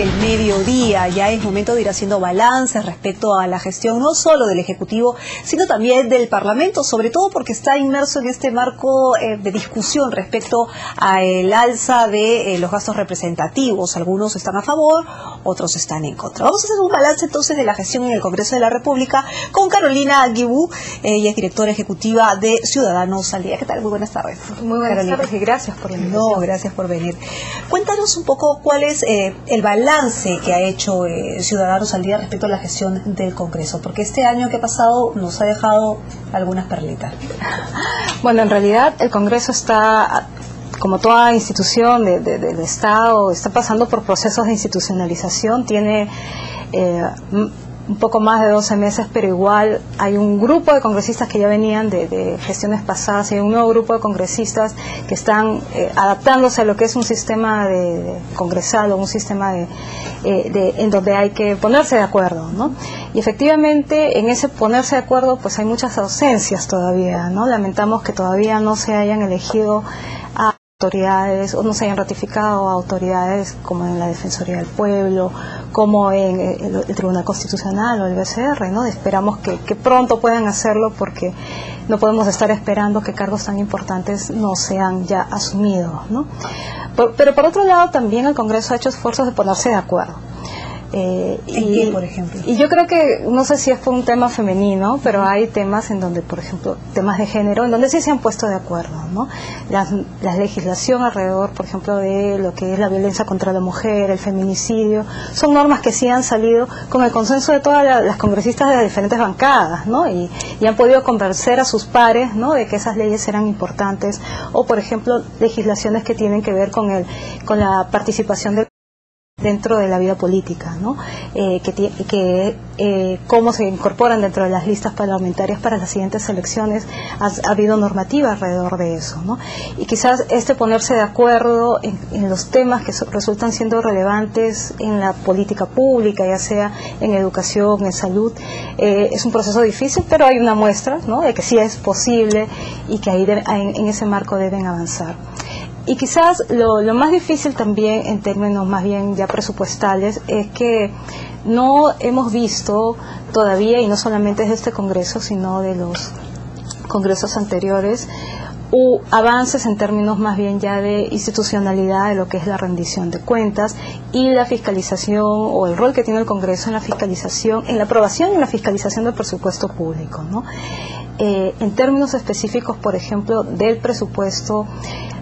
el mediodía. Ya es momento de ir haciendo balances respecto a la gestión no solo del Ejecutivo, sino también del Parlamento, sobre todo porque está inmerso en este marco de discusión respecto al alza de los gastos representativos. Algunos están a favor, otros están en contra. Vamos a hacer un balance entonces de la gestión en el Congreso de la República con Carolina Guibú, ella es directora ejecutiva de Ciudadanos al Día. ¿Qué tal? Muy buenas tardes. Muy buenas tardes y gracias por la invitación. No, gracias por venir. Cuéntanos un poco cuál es el balance que ha hecho Ciudadanos al Día respecto a la gestión del Congreso, porque este año que ha pasado nos ha dejado algunas perlitas. Bueno, en realidad el Congreso está, como toda institución del Estado, está pasando por procesos de institucionalización, tiene un poco más de 12 meses, pero igual hay un grupo de congresistas que ya venían de gestiones pasadas y hay un nuevo grupo de congresistas que están adaptándose a lo que es un sistema de congresal o un sistema en donde hay que ponerse de acuerdo, ¿no? Y efectivamente en ese ponerse de acuerdo pues hay muchas ausencias todavía, ¿no? Lamentamos que todavía no se hayan elegido a autoridades o no se hayan ratificado a autoridades como en la Defensoría del Pueblo, como en el Tribunal Constitucional o el BCR, ¿no? Esperamos que pronto puedan hacerlo porque no podemos estar esperando que cargos tan importantes no sean ya asumidos, ¿no? Pero por otro lado también el Congreso ha hecho esfuerzos de ponerse de acuerdo. ¿En qué, por ejemplo? Y yo creo que, no sé si es por un tema femenino, pero hay temas en donde, por ejemplo, temas de género, en donde sí se han puesto de acuerdo, ¿no? La legislación alrededor, por ejemplo, de lo que es la violencia contra la mujer, el feminicidio, son normas que sí han salido con el consenso de todas las congresistas de las diferentes bancadas, ¿no? Y han podido convencer a sus pares, ¿no?, de que esas leyes eran importantes, o, por ejemplo, legislaciones que tienen que ver con la participación del dentro de la vida política, ¿no? Cómo se incorporan dentro de las listas parlamentarias para las siguientes elecciones. Ha habido normativa alrededor de eso, ¿no? Y quizás ponerse de acuerdo en los temas que resultan siendo relevantes en la política pública, ya sea en educación, en salud, es un proceso difícil, pero hay una muestra, ¿no?, de que sí es posible y que ahí en ese marco deben avanzar. Y quizás lo más difícil también en términos más bien ya presupuestales es que no hemos visto todavía, y no solamente de este Congreso, sino de los congresos anteriores, avances en términos más bien ya de institucionalidad de lo que es la rendición de cuentas y la fiscalización, o el rol que tiene el Congreso en la fiscalización, en la aprobación y en la fiscalización del presupuesto público, ¿no? En términos específicos, por ejemplo, del presupuesto,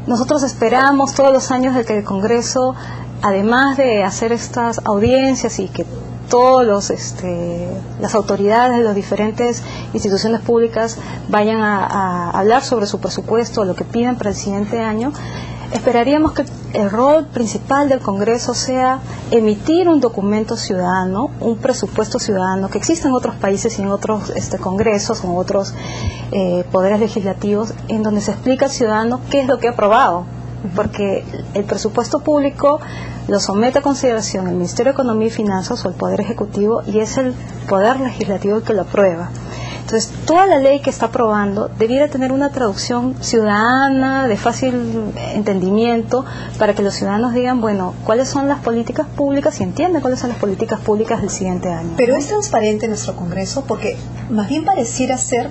nosotros esperamos todos los años de que el Congreso, además de hacer estas audiencias y que todos las autoridades de las diferentes instituciones públicas vayan a hablar sobre su presupuesto, lo que piden para el siguiente año, esperaríamos que el rol principal del Congreso sea emitir un documento ciudadano, un presupuesto ciudadano que existe en otros países y en otros congresos o en otros poderes legislativos, en donde se explica al ciudadano qué es lo que ha aprobado, porque el presupuesto público lo somete a consideración el Ministerio de Economía y Finanzas o el Poder Ejecutivo, y es el Poder Legislativo el que lo aprueba. Entonces, toda la ley que está aprobando debiera tener una traducción ciudadana, de fácil entendimiento, para que los ciudadanos digan, bueno, cuáles son las políticas públicas y entiendan cuáles son las políticas públicas del siguiente año. Pero es transparente nuestro Congreso, porque más bien pareciera ser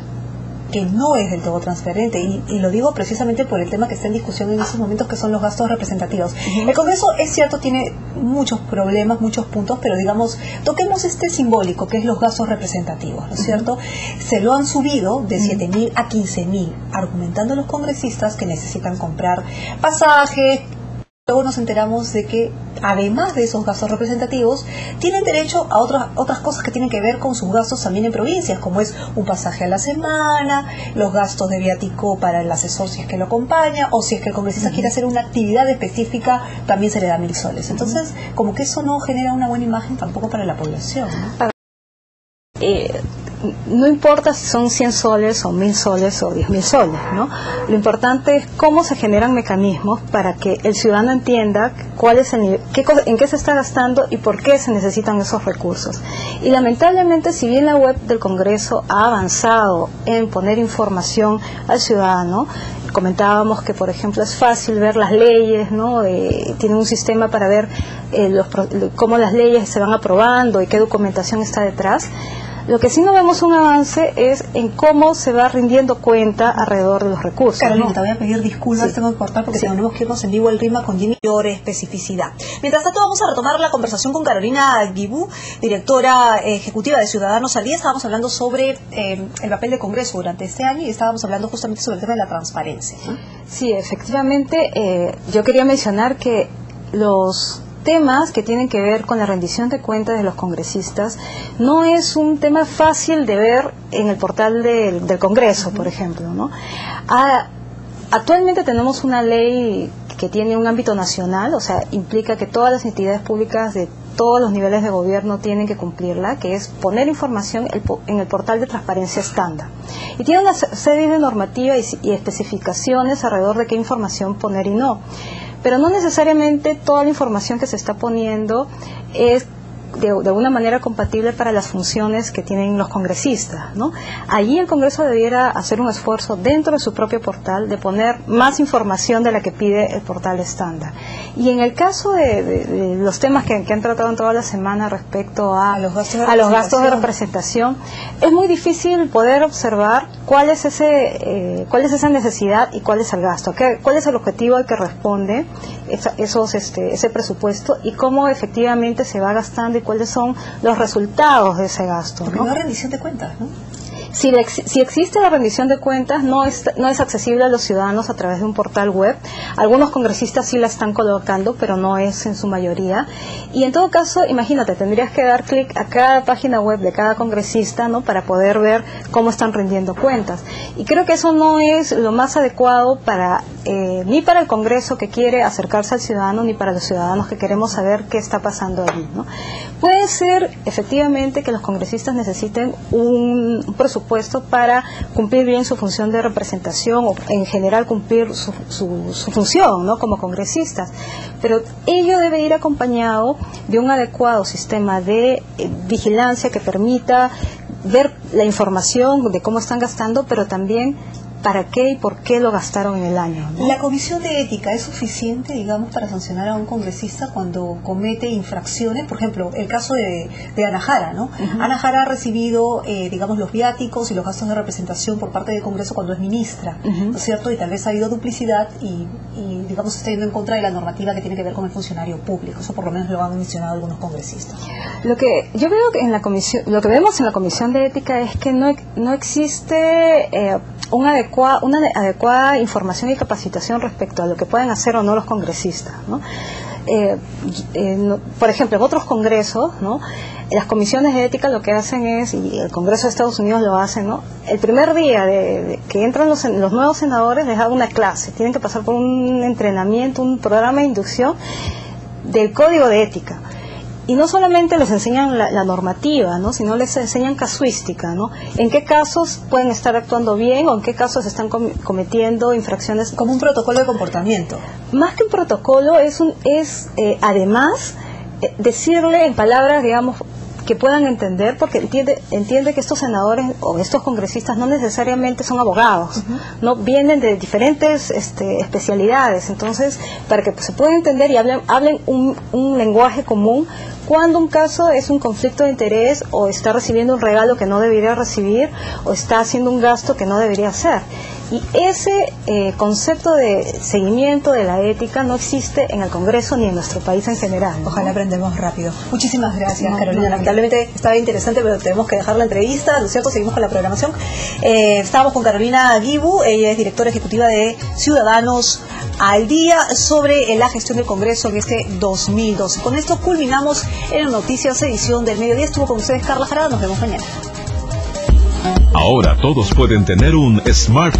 que no es del todo transparente, y lo digo precisamente por el tema que está en discusión en estos momentos, que son los gastos representativos. El Congreso, es cierto, tiene muchos problemas, muchos puntos, pero digamos, toquemos este simbólico, que es los gastos representativos, ¿no es cierto? Se lo han subido de 7.000 a 15.000, argumentando los congresistas que necesitan comprar pasajes. Luego nos enteramos de que, además de esos gastos representativos, tienen derecho a otras cosas que tienen que ver con sus gastos también en provincias, como es un pasaje a la semana, los gastos de viático para el asesor si es que lo acompaña, o si es que el congresista quiere hacer una actividad específica, también se le da 1.000 soles. Entonces, como que eso no genera una buena imagen tampoco para la población, ¿no? No importa si son 100 soles o 1.000 soles o 10.000 soles, ¿no? Lo importante es cómo se generan mecanismos para que el ciudadano entienda cuál es el nivel, en qué se está gastando y por qué se necesitan esos recursos. Y lamentablemente, si bien la web del Congreso ha avanzado en poner información al ciudadano, comentábamos que, por ejemplo, es fácil ver las leyes, ¿no? Tienen un sistema para ver cómo las leyes se van aprobando y qué documentación está detrás. Lo que sí no vemos un avance es en cómo se va rindiendo cuenta alrededor de los recursos. Carolina, ¿no? te voy a pedir disculpas, tengo que cortar porque tenemos que irnos en vivo el ritmo con Jimmy mayor especificidad. Mientras tanto, vamos a retomar la conversación con Carolina Guibú, directora ejecutiva de Ciudadanos al Día. Estábamos hablando sobre el papel del Congreso durante este año y estábamos hablando justamente sobre el tema de la transparencia, ¿no? Sí, efectivamente, yo quería mencionar que los temas que tienen que ver con la rendición de cuentas de los congresistas no es un tema fácil de ver en el portal del Congreso, por ejemplo, ¿no? Actualmente tenemos una ley que tiene un ámbito nacional, o sea, implica que todas las entidades públicas de todos los niveles de gobierno tienen que cumplirla, que es poner información en el portal de transparencia estándar. Y tiene una serie de normativas y especificaciones alrededor de qué información poner y no. Pero no necesariamente toda la información que se está poniendo es de alguna manera compatible para las funciones que tienen los congresistas, ¿no? Allí el Congreso debiera hacer un esfuerzo dentro de su propio portal de poner más información de la que pide el portal estándar. Y en el caso de los temas que han tratado en toda la semana respecto a los gastos de representación, es muy difícil poder observar cuál es esa necesidad y cuál es el gasto, cuál es el objetivo al que responde ese presupuesto y cómo efectivamente se va gastando y cuáles son los resultados de ese gasto, ¿no? Porque no hay rendición de cuentas, ¿no? Si existe la rendición de cuentas, no es accesible a los ciudadanos a través de un portal web. Algunos congresistas sí la están colocando, pero no es en su mayoría. Y en todo caso, imagínate, tendrías que dar clic a cada página web de cada congresista, ¿no?, para poder ver cómo están rindiendo cuentas. Y creo que eso no es lo más adecuado ni para el Congreso que quiere acercarse al ciudadano, ni para los ciudadanos que queremos saber qué está pasando allí, ¿no? Puede ser efectivamente que los congresistas necesiten un presupuesto para cumplir bien su función de representación o en general cumplir su función, ¿no?, como congresistas, pero ello debe ir acompañado de un adecuado sistema de vigilancia que permita ver la información de cómo están gastando, pero también para qué y por qué lo gastaron en el año, ¿no? ¿La comisión de ética es suficiente, digamos, para sancionar a un congresista cuando comete infracciones? Por ejemplo, el caso de Ana Jara, ¿no? Uh-huh. Ana Jara ha recibido, digamos, los viáticos y los gastos de representación por parte del Congreso cuando es ministra, ¿no es cierto? Y tal vez ha habido duplicidad y digamos, está yendo en contra de la normativa que tiene que ver con el funcionario público. Eso por lo menos lo han mencionado algunos congresistas. Lo que yo veo que lo que vemos en la comisión de ética es que no existe una adecuada información y capacitación respecto a lo que pueden hacer o no los congresistas, ¿no? Por ejemplo, en otros congresos, ¿no?, las comisiones de ética lo que hacen es, y el Congreso de Estados Unidos lo hace, ¿no?, el primer día de que entran los nuevos senadores les da una clase, tienen que pasar por un entrenamiento, un programa de inducción del código de ética. Y no solamente les enseñan la normativa, ¿no?, sino les enseñan casuística, ¿no? En qué casos pueden estar actuando bien o en qué casos están cometiendo infracciones. Como un protocolo de comportamiento. Más que un protocolo, además decirle en palabras, digamos, que puedan entender, porque entiende que estos senadores o estos congresistas no necesariamente son abogados, uh-huh, no vienen de diferentes especialidades, entonces para que se pueda entender y hablen un lenguaje común cuando un caso es un conflicto de interés o está recibiendo un regalo que no debería recibir o está haciendo un gasto que no debería hacer. Y ese concepto de seguimiento de la ética no existe en el Congreso ni en nuestro país en general, ¿no? Ojalá aprendamos rápido. Muchísimas gracias, Carolina. Lamentablemente estaba interesante, pero tenemos que dejar la entrevista, ¿no es cierto? Seguimos con la programación. Estábamos con Carolina Guibú, ella es directora ejecutiva de Ciudadanos al Día, sobre la gestión del Congreso en este 2012. Con esto culminamos en la Noticias edición del mediodía. Estuvo con ustedes Carla Jarada. Nos vemos mañana. Ahora todos pueden tener un smartphone.